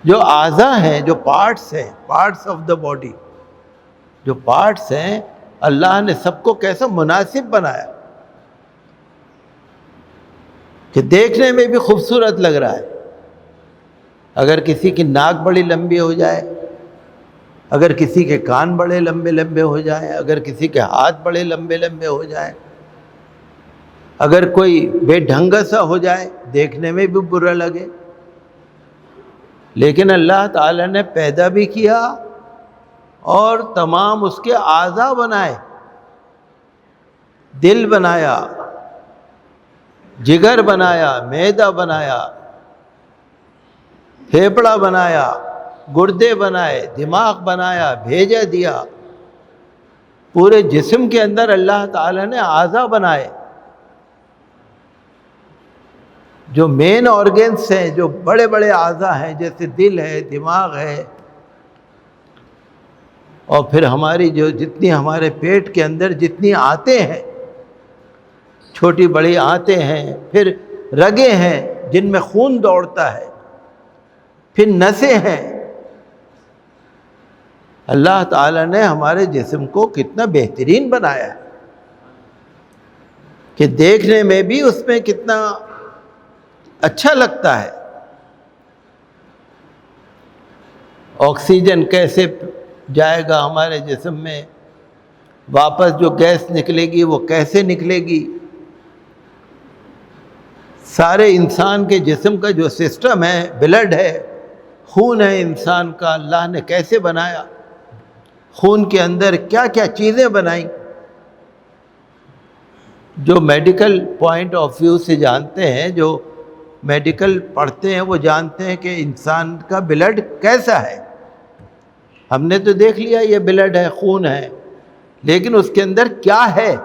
جو اعضاء ہیں، جو پارٹس ہیں، پارٹس آف دا باڈی، جو پارٹس ہیں، اللہ نے سب کو کیسا مناسب بنایا کہ دیکھنے میں بھی خوبصورت لگ رہا ہے۔ اگر کسی کی ناک بڑی لمبی ہو جائے، اگر کسی کے کان بڑے لمبے لمبے ہو جائیں، اگر کسی کے ہاتھ بڑے لمبے لمبے ہو جائیں، اگر کوئی بے ڈھنگا سا ہو جائے، دیکھنے میں بھی برا لگے، لیکن اللہ تعالیٰ نے پیدا بھی کیا اور تمام اس کے اعضاء بنائے، دل بنایا، جگر بنایا، معدہ بنایا، پھیپڑا بنایا، گردے بنائے، دماغ بنایا، بھیجا دیا، پورے جسم کے اندر اللہ تعالیٰ نے اعضاء بنائے۔ جو مین آرگنس ہیں، جو بڑے بڑے اعضاء ہیں، جیسے دل ہے، دماغ ہے، اور پھر ہماری جو جتنی ہمارے پیٹ کے اندر جتنی آنتیں ہیں، چھوٹی بڑی آنتیں ہیں، پھر رگیں ہیں جن میں خون دوڑتا ہے، پھر نسیں ہیں۔ اللہ تعالیٰ نے ہمارے جسم کو کتنا بہترین بنایا ہے کہ دیکھنے میں بھی اس میں کتنا اچھا لگتا ہے۔ آکسیجن کیسے جائے گا ہمارے جسم میں، واپس جو گیس نکلے گی وہ کیسے نکلے گی، سارے انسان کے جسم کا جو سسٹم ہے، بلڈ ہے، خون ہے انسان کا، اللہ نے کیسے بنایا، خون کے اندر کیا کیا چیزیں بنائیں۔ جو میڈیکل پوائنٹ آف ویو سے جانتے ہیں، جو میڈیکل پڑھتے ہیں، وہ جانتے ہیں کہ انسان کا بلڈ کیسا ہے۔ ہم نے تو دیکھ لیا یہ بلڈ ہے، خون ہے، لیکن اس کے اندر کیا ہے؟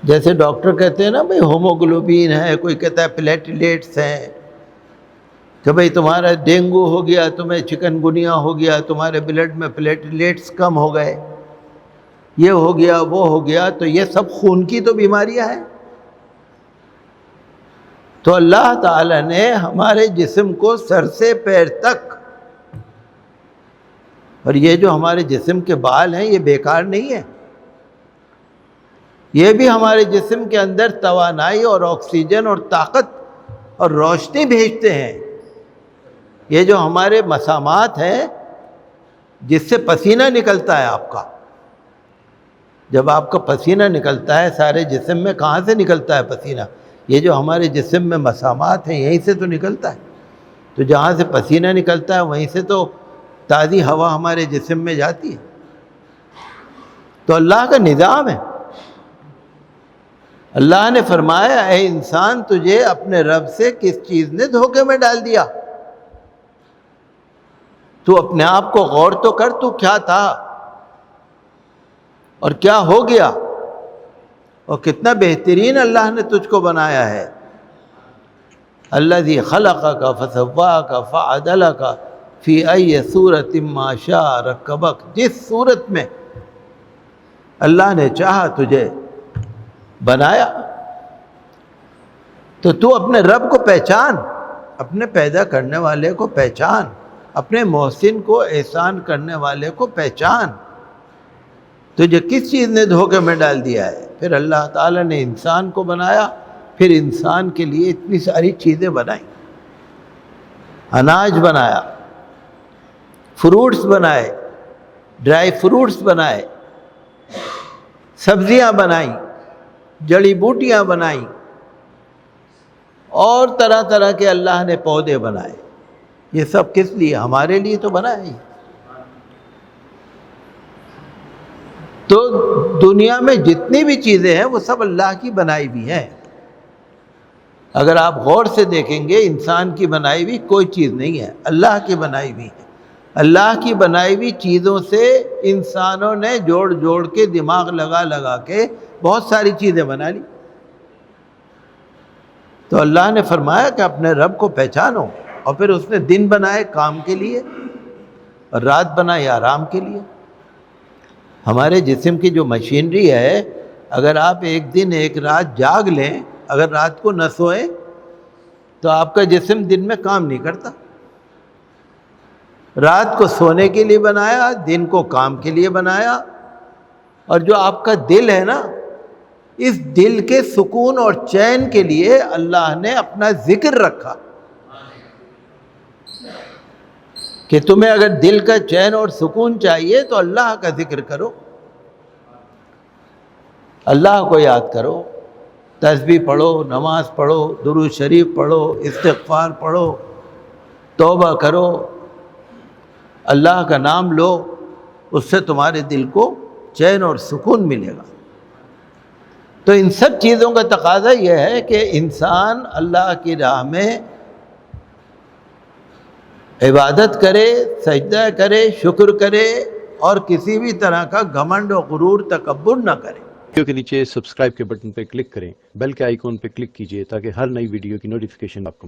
جیسے ڈاکٹر کہتے ہیں نا بھئی ہوموگلوبین ہے، کوئی کہتا ہے پلیٹلیٹس ہیں، کہ بھئی تمہارا ڈینگو ہو گیا، تمہیں چکن گنیا ہو گیا، تمہارے بلڈ میں پلیٹلیٹس کم ہو گئے، یہ ہو گیا، وہ ہو گیا، تو یہ سب خون کی تو بیماریاں ہیں۔ تو اللہ تعالیٰ نے ہمارے جسم کو سر سے پیر تک، اور یہ جو ہمارے جسم کے بال ہیں یہ بیکار نہیں ہے، یہ بھی ہمارے جسم کے اندر توانائی اور آکسیجن اور طاقت اور روشنی بھیجتے ہیں۔ یہ جو ہمارے مسامات ہیں، جس سے پسینہ نکلتا ہے آپ کا، جب آپ کا پسینہ نکلتا ہے سارے جسم میں، کہاں سے نکلتا ہے پسینہ؟ یہ جو ہمارے جسم میں مسامات ہیں یہیں سے تو نکلتا ہے۔ تو جہاں سے پسینہ نکلتا ہے وہیں سے تو تازی ہوا ہمارے جسم میں جاتی ہے۔ تو اللہ کا نظام ہے۔ اللہ نے فرمایا اے انسان، تجھے اپنے رب سے کس چیز نے دھوکے میں ڈال دیا؟ تو اپنے آپ کو غور تو کر، تو کیا تھا اور کیا ہو گیا، اور کتنا بہترین اللہ نے تجھ کو بنایا ہے۔ الذی خلقک فسواک فعدلک فی ای صورت ما شاء رکبک، جس صورت میں اللہ نے چاہا تجھے بنایا۔ تو اپنے رب کو پہچان، اپنے پیدا کرنے والے کو پہچان، اپنے محسن کو، احسان کرنے والے کو پہچان۔ تجھے کس چیز نے دھوکے میں ڈال دیا ہے؟ پھر اللہ تعالیٰ نے انسان کو بنایا، پھر انسان کے لیے اتنی ساری چیزیں بنائیں، اناج بنایا، فروٹس بنائے، ڈرائی فروٹس بنائے، سبزیاں بنائیں، جڑی بوٹیاں بنائیں، اور طرح طرح کے اللہ نے پودے بنائے۔ یہ سب کس لیے؟ ہمارے لیے تو بنائے۔ تو دنیا میں جتنی بھی چیزیں ہیں وہ سب اللہ کی بنائی ہوئی ہیں۔ اگر آپ غور سے دیکھیں گے، انسان کی بنائی ہوئی کوئی چیز نہیں ہے، اللہ کی بنائی ہوئی ہے۔ اللہ کی بنائی ہوئی چیزوں سے انسانوں نے جوڑ جوڑ کے، دماغ لگا لگا کے بہت ساری چیزیں بنا لی۔ تو اللہ نے فرمایا کہ اپنے رب کو پہچانو، اور پھر اس نے دن بنائے کام کے لیے اور رات بنائی آرام کے لیے۔ ہمارے جسم کی جو مشینری ہے، اگر آپ ایک دن ایک رات جاگ لیں، اگر رات کو نہ سوئیں تو آپ کا جسم دن میں کام نہیں کرتا. رات کو سونے کے لیے بنایا، دن کو کام کے لیے بنایا. اور جو آپ کا دل ہے نا، اس دل کے سکون اور چین کے لیے اللہ نے اپنا ذکر رکھا کہ تمہیں اگر دل کا چین اور سکون چاہیے تو اللہ کا ذکر کرو، اللہ کو یاد کرو، تسبیح پڑھو، نماز پڑھو، درود شریف پڑھو، استغفار پڑھو، توبہ کرو، اللہ کا نام لو. اس سے تمہارے دل کو چین اور سکون ملے گا. تو ان سب چیزوں کا تقاضا یہ ہے کہ انسان اللہ کی راہ میں عبادت کرے، سجدہ کرے، شکر کرے، اور کسی بھی طرح کا گھمنڈ و غرور تکبر نہ کرے. ویڈیو کے نیچے سبسکرائب کے بٹن پہ کلک کریں، بیل کے آئیکن پہ کلک کیجئے تاکہ ہر نئی ویڈیو کی نوٹیفیکیشن آپ کو